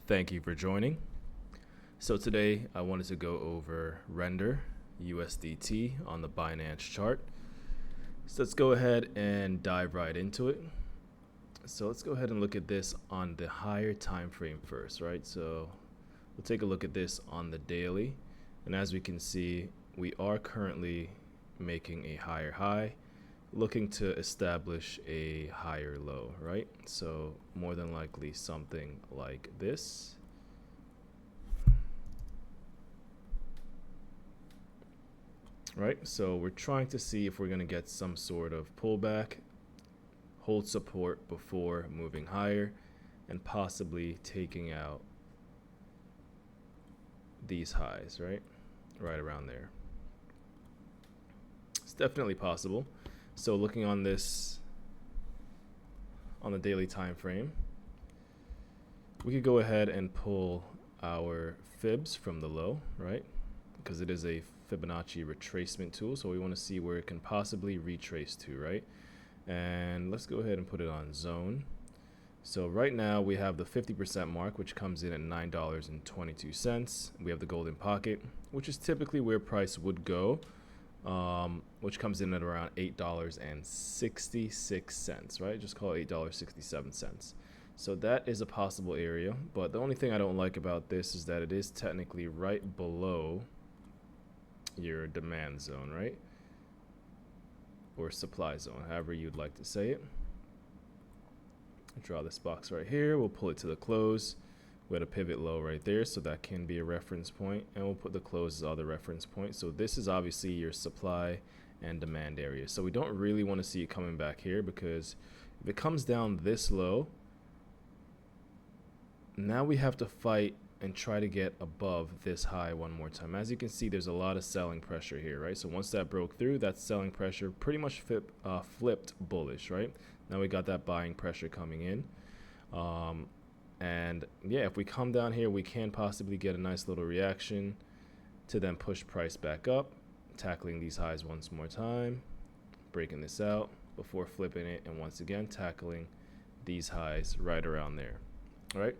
Thank you for joining. So today I wanted to go over render USDT on the Binance chart. So let's go ahead and dive right into it. So let's go ahead and look at this on the higher time frame first, right? So we'll take a look at this on the daily. And as we can see, we are currently making a higher high, looking to establish a higher low, right? So more than likely something like this. Right, so we're trying to see if we're going to get some sort of pullback, hold support before moving higher, and possibly taking out these highs, right around there. It's definitely possible. So looking on this on the daily time frame, we could go ahead and pull our fibs from the low, right? Because it is a Fibonacci retracement tool, so we want to see where it can possibly retrace to, right? And let's go ahead and put it on zone. So right now we have the 50% mark, which comes in at $9.22. We have the golden pocket, which is typically where price would go, which comes in at around $8.66, right? Just call it $8.67. So that is a possible area, but the only thing I don't like about this is that it is technically right below your demand zone, right? Or supply zone, however you'd like to say it. Draw this box right here. We'll pull it to the close. We had a pivot low right there, so that can be a reference point, and we'll put the close as other reference point. So this is obviously your supply and demand area. So we don't really want to see it coming back here, because if it comes down this low, now we have to fight and try to get above this high one more time. As you can see, there's a lot of selling pressure here, right? So once that broke through, that selling pressure pretty much flipped bullish, right? Now we got that buying pressure coming in. And yeah, if we come down here, we can possibly get a nice little reaction to then push price back up, tackling these highs once more time, breaking this out before flipping it, and once again tackling these highs right around there, right?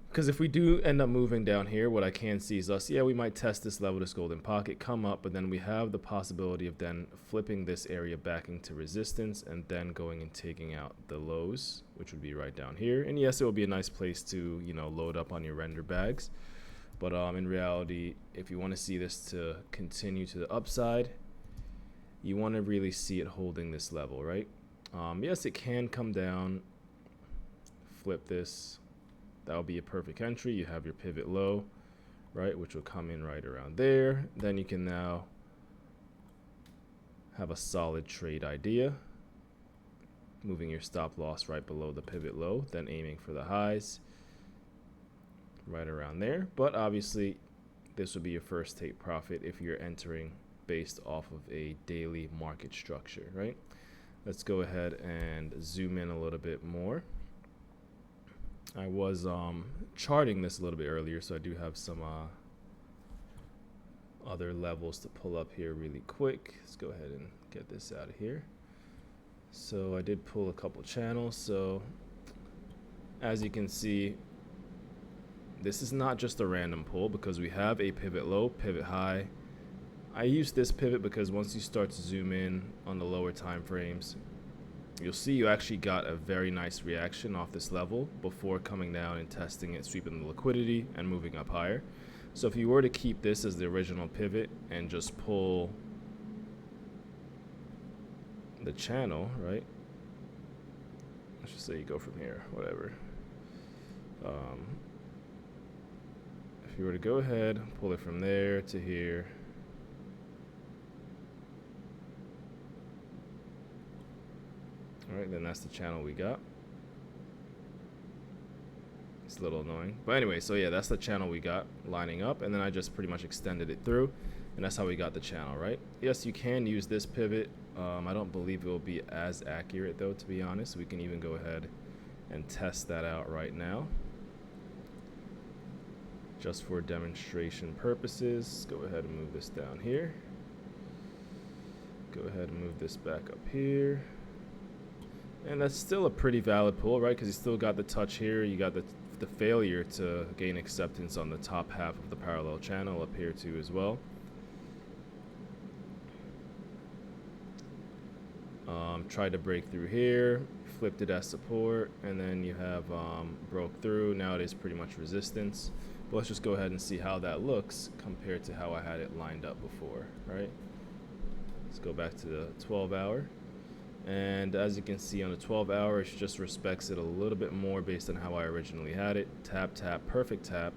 Because if we do end up moving down here, what I can see is we might test this level, this golden pocket, come up, but then we have the possibility of then flipping this area back into resistance and then going and taking out the lows, which would be right down here. And yes, it will be a nice place to, load up on your render bags. But in reality, if you want to see this to continue to the upside, you want to really see it holding this level, right? Yes, it can come down, flip this. That will be a perfect entry. You have your pivot low, right, which will come in right around there. Then you can now have a solid trade idea, moving your stop loss right below the pivot low, then aiming for the highs right around there. But obviously, this would be your first take profit if you're entering based off of a daily market structure, right? Let's go ahead and zoom in a little bit more. I was charting this a little bit earlier, so I do have some other levels to pull up here really quick. Let's go ahead and get this out of here. So I did pull a couple channels. So as you can see, this is not just a random pull, because we have a pivot low, pivot high. I use this pivot because once you start to zoom in on the lower time frames, you'll see you actually got a very nice reaction off this level before coming down and testing it, sweeping the liquidity and moving up higher. So if you were to keep this as the original pivot and just pull the channel, right? Let's just say you go from here, whatever. If you were to go ahead, pull it from there to here, all right, then that's the channel we got. It's a little annoying, but anyway, so yeah, that's the channel we got lining up, and then I just pretty much extended it through, and that's how we got the channel, right? Yes, you can use this pivot. I don't believe it will be as accurate though, to be honest. We can even go ahead and test that out right now, just for demonstration purposes. Go ahead and move this down here. Go ahead and move this back up here. And that's still a pretty valid pull, right? Because you still got the touch here. You got the failure to gain acceptance on the top half of the parallel channel up here too as well. Tried to break through here, flipped it as support, and then you have broke through. Now it is pretty much resistance. But let's just go ahead and see how that looks compared to how I had it lined up before, right? Let's go back to the 12-hour. And as you can see on the 12-hour, it just respects it a little bit more based on how I originally had it. Tap, tap, perfect tap,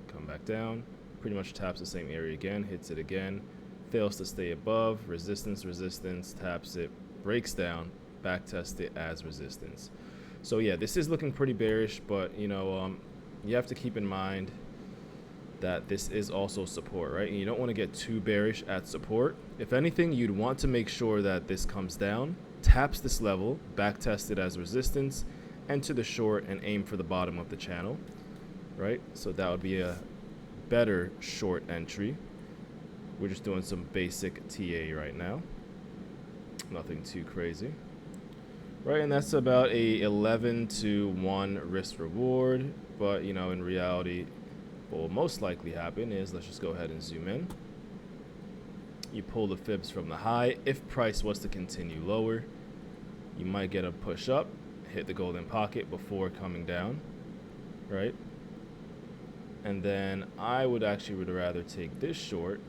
come back down, pretty much taps the same area again, hits it again, fails to stay above, resistance, resistance, taps it, breaks down, back test it as resistance. So yeah, this is looking pretty bearish, but you know, you have to keep in mind that this is also support, right? And you don't want to get too bearish at support. If anything, you'd want to make sure that this comes down, taps this level, back test it as resistance, enter the short and aim for the bottom of the channel, right? So that would be a better short entry. We're just doing some basic TA right now. Nothing too crazy. Right, and that's about a 11-to-1 risk reward, but you know, in reality, what will most likely happen is, let's just go ahead and zoom in. You pull the fibs from the high. If price was to continue lower, you might get a push up, hit the golden pocket before coming down, right? And then I would rather take this short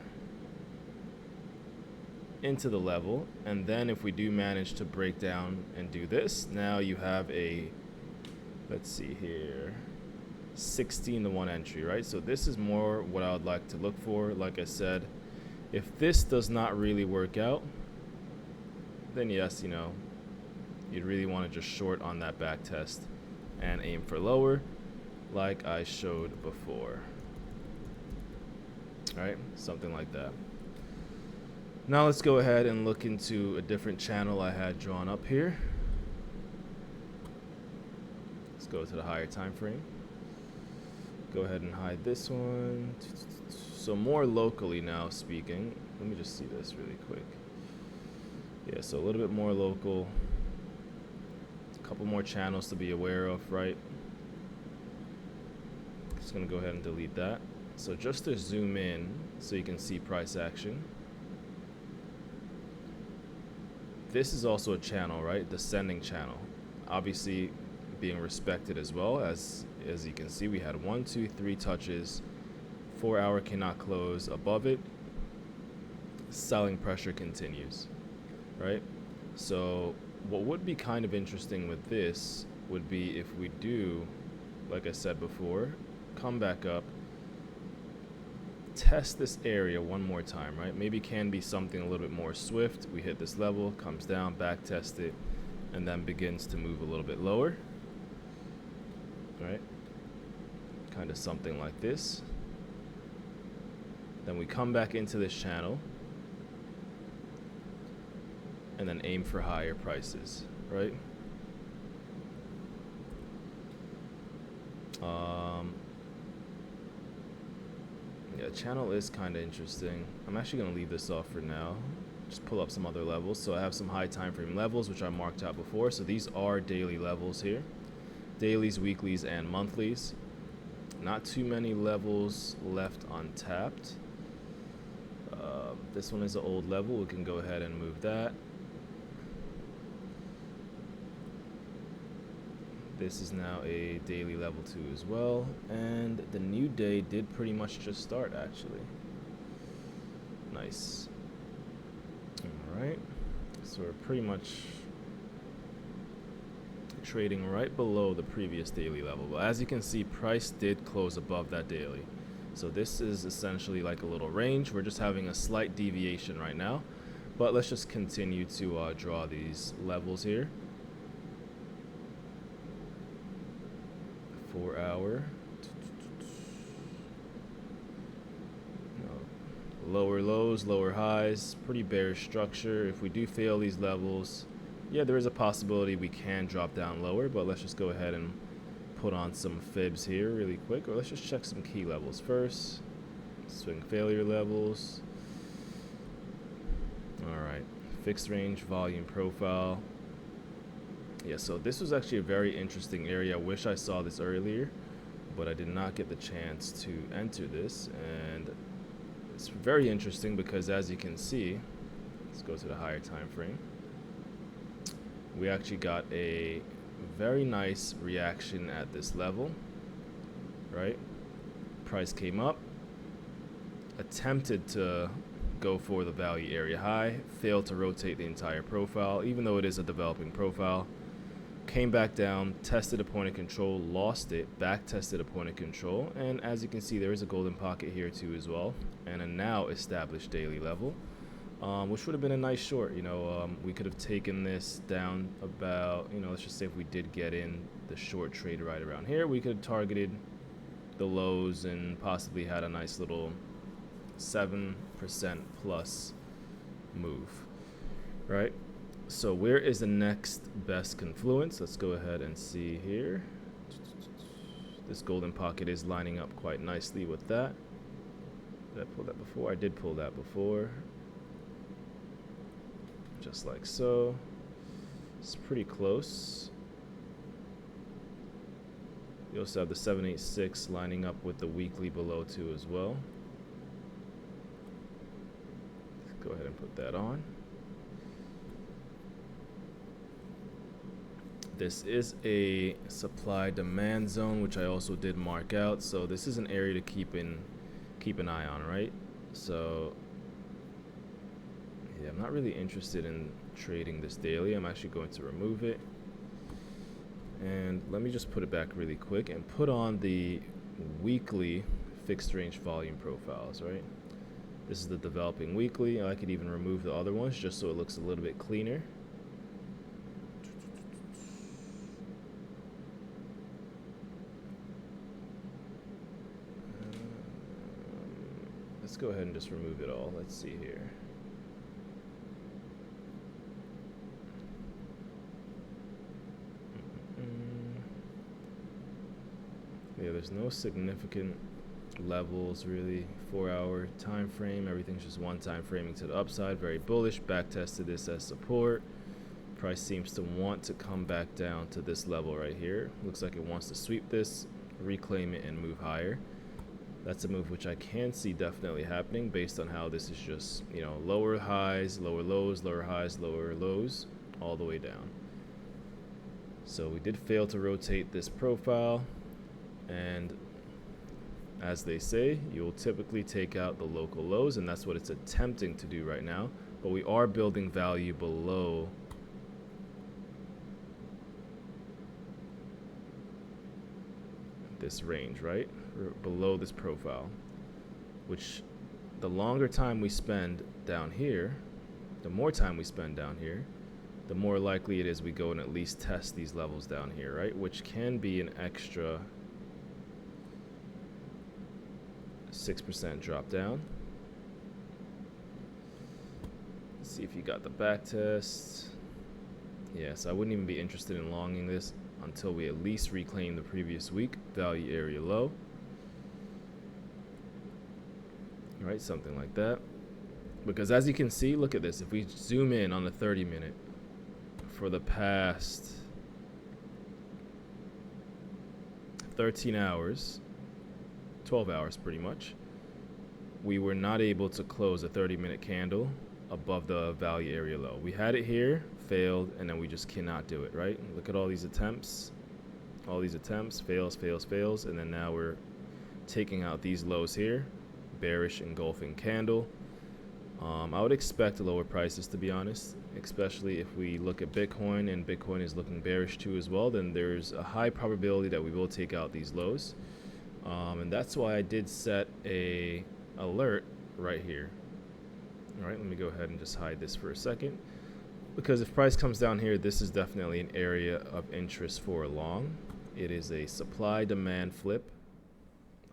into the level, and then if we do manage to break down and do this, now you have a, let's see here, 16-to-1 entry, right? So this is more what I would like to look for. Like I said, if this does not really work out, then yes, you know, you'd really want to just short on that back test and aim for lower like I showed before. All right, something like that. Now let's go ahead and look into a different channel I had drawn up here. Let's go to the higher time frame. Go ahead and hide this one. So more locally now speaking, let me just see this really quick. Yeah, so a little bit more local. A couple more channels to be aware of, right? Just gonna go ahead and delete that. So just to zoom in so you can see price action. This is also a channel, right? Descending channel. Obviously being respected as well. As you can see, we had 1, 2, 3 touches. 4-hour cannot close above it. Selling pressure continues, right? So what would be kind of interesting with this would be if we do, like I said before, come back up, test this area one more time, right? Maybe can be something a little bit more swift. We hit this level, comes down, back test it, and then begins to move a little bit lower, right? Kind of something like this. Then we come back into this channel and then aim for higher prices, right? Yeah, channel is kind of interesting. I'm actually going to leave this off for now. Just pull up some other levels. So I have some high time frame levels, which I marked out before. So these are daily levels here. Dailies, weeklies, and monthlies. Not too many levels left untapped. This one is an old level. We can go ahead and move that. This is now a daily level 2 as well. And the new day did pretty much just start, actually. Nice. All right. So we're pretty much trading right below the previous daily level. But as you can see, price did close above that daily. So this is essentially like a little range. We're just having a slight deviation right now. But let's just continue to draw these levels here. 4-hour. Lower lows, lower highs. Pretty bearish structure. If we do fail these levels, yeah, there is a possibility we can drop down lower, but let's just go ahead and put on some fibs here really quick, or let's just check some key levels first. Swing failure levels. All right, fixed range volume profile. Yeah, so this was actually a very interesting area. I wish I saw this earlier, but I did not get the chance to enter this. And it's very interesting because, as you can see, let's go to the higher time frame. We actually got a very nice reaction at this level, right? Price came up, attempted to go for the value area high, failed to rotate the entire profile, even though it is a developing profile. Came back down, tested a point of control, lost it, back tested a point of control, and as you can see, there is a golden pocket here too as well, and a now established daily level, which would have been a nice short. We could have taken this down about, let's just say if we did get in the short trade right around here, we could have targeted the lows and possibly had a nice little 7% plus move, right? So where is the next best confluence? Let's go ahead and see here. This golden pocket is lining up quite nicely with that. Did I pull that before? I did pull that before. Just like so. It's pretty close. You also have the 786 lining up with the weekly below too as well. Let's go ahead and put that on. This is a supply demand zone, which I also did mark out. So this is an area to keep an eye on, right? So yeah, I'm not really interested in trading this daily. I'm actually going to remove it. And let me just put it back really quick and put on the weekly fixed range volume profiles, right? This is the developing weekly. I could even remove the other ones just so it looks a little bit cleaner. Let's go ahead and just remove it all. Let's see here. Yeah, there's no significant levels really. 4-hour time frame, everything's just one time framing to the upside. Very bullish. Back tested this as support. Price seems to want to come back down to this level right here. Looks like it wants to sweep this, reclaim it, and move higher. That's a move which I can see definitely happening based on how this is just, lower highs, lower lows, lower highs, lower lows, all the way down. So we did fail to rotate this profile, and as they say, you'll typically take out the local lows, and that's what it's attempting to do right now. But we are building value below this range, right? Below this profile, which the longer time we spend down here, the more time we spend down here, the more likely it is we go and at least test these levels down here, right? Which can be an extra 6% drop down. Let's see if you got the back test. Yes, I wouldn't even be interested in longing this until we at least reclaim the previous week value area low. Right, something like that. Because as you can see, look at this. If we zoom in on the 30-minute, for the past 13 hours, 12 hours pretty much, we were not able to close a 30-minute candle above the value area low. We had it here, failed, and then we just cannot do it, right? Look at all these attempts. All these attempts, fails, fails, fails, and then now we're taking out these lows here. Bearish engulfing candle. I would expect lower prices, to be honest, especially if we look at Bitcoin and Bitcoin is looking bearish too as well. Then there's a high probability that we will take out these lows, and that's why I did set a alert right here. All right, let me go ahead and just hide this for a second, because if price comes down here, this is definitely an area of interest for a long. It is a supply demand flip.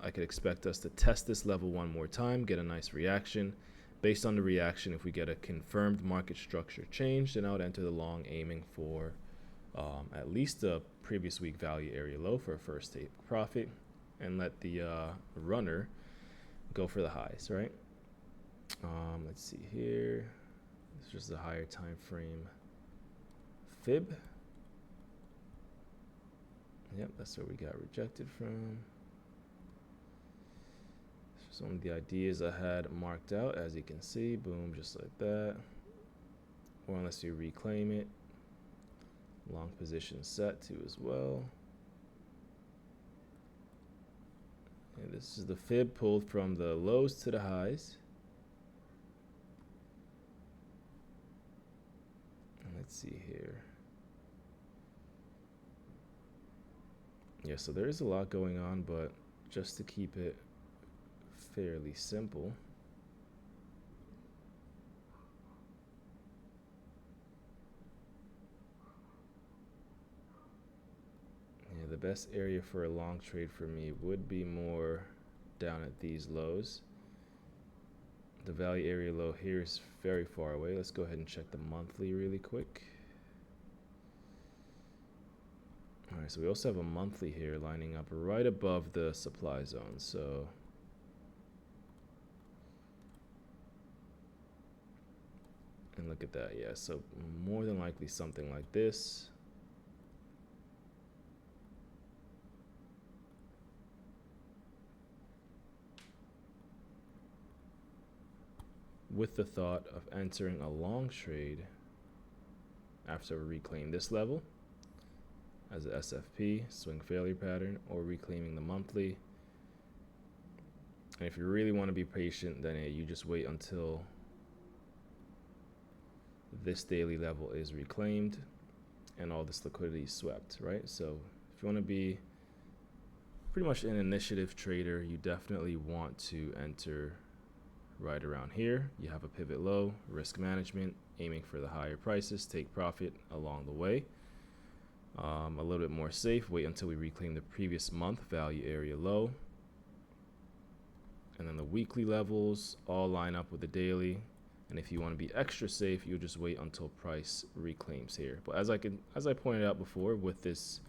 I could expect us to test this level one more time, get a nice reaction. Based on the reaction, if we get a confirmed market structure change, then I would enter the long, aiming for at least a previous week value area low for a first take profit, and let the runner go for the highs, right? Let's see here. This is just a higher time frame fib. Yep, that's where we got rejected from. Some of the ideas I had marked out, as you can see, boom, just like that. Or unless you reclaim it. Long position set too as well. And this is the fib pulled from the lows to the highs. And let's see here. Yeah, so there is a lot going on, but just to keep it fairly simple, yeah, the best area for a long trade for me would be more down at these lows. The value area low here is very far away. Let's go ahead and check the monthly really quick. All right, so we also have a monthly here lining up right above the supply zone. So and look at that, yeah, so more than likely something like this. With the thought of entering a long trade after we reclaim this level as a SFP, swing failure pattern, or reclaiming the monthly. And if you really want to be patient, then you just wait until this daily level is reclaimed and all this liquidity is swept, right? So if you want to be pretty much an initiative trader, you definitely want to enter right around here. You have a pivot low, risk management, aiming for the higher prices, take profit along the way. A little bit more safe, wait until we reclaim the previous month value area low. And then the weekly levels all line up with the daily. And if you want to be extra safe, you'll just wait until price reclaims here. But as I pointed out before, with this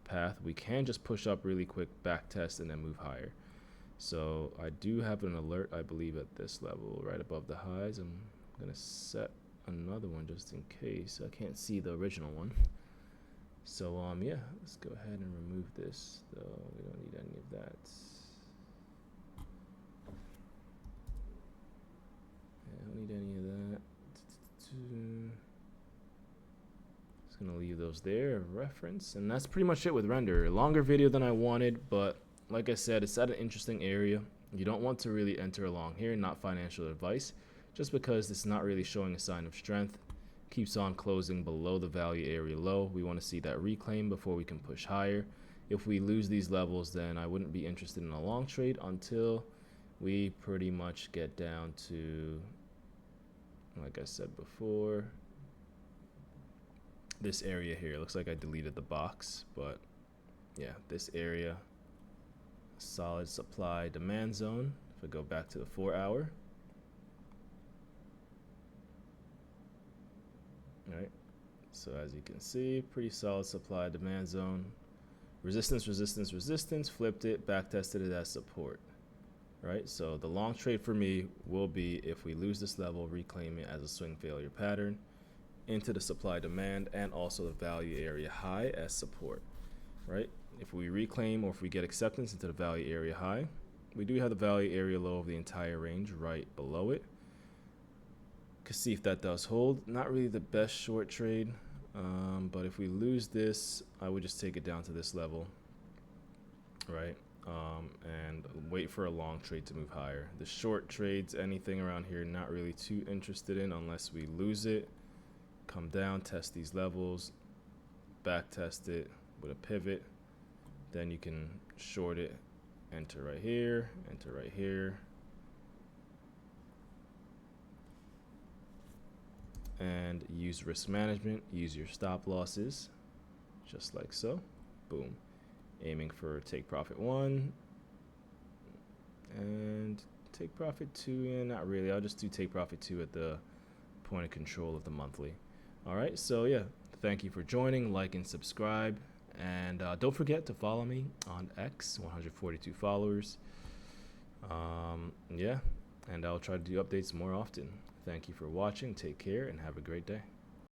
path, we can just push up really quick, back test, and then move higher. So I do have an alert, I believe, at this level, right above the highs. I'm gonna set another one just in case. I can't see the original one. So yeah, let's go ahead and remove this, though we don't need any of that. Yeah, I don't need any of that. Just gonna leave those there, reference, and that's pretty much it with render. A longer video than I wanted, but like I said, it's at an interesting area. You don't want to really enter along here, not financial advice, just because it's not really showing a sign of strength. Keeps on closing below the value area low. We want to see that reclaim before we can push higher. If we lose these levels, then I wouldn't be interested in a long trade until we pretty much get down to, like I said before, this area here. Looks like I deleted the box, but yeah, this area, solid supply demand zone. If I go back to the 4-hour, right, so as you can see, pretty solid supply demand zone. Resistance, resistance, resistance, flipped it, back tested it as support, right? So the long trade for me will be if we lose this level, reclaim it as a swing failure pattern into the supply demand and also the value area high as support, right? If we reclaim or if we get acceptance into the value area high, we do have the value area low of the entire range right below it. See if that does hold. Not really the best short trade, but if we lose this, I would just take it down to this level, right? And wait for a long trade to move higher. The short trades, anything around here, not really too interested in unless we lose it. Come down, test these levels, back test it with a pivot. Then you can short it, enter right here, and use risk management, use your stop losses, just like so, boom. Aiming for take profit 1 and take profit 2, and not really, I'll just do take profit 2 at the point of control of the monthly. All right, so yeah, thank you for joining, like and subscribe, and don't forget to follow me on X, 142 followers. Yeah, and I'll try to do updates more often. Thank you for watching, take care, and have a great day.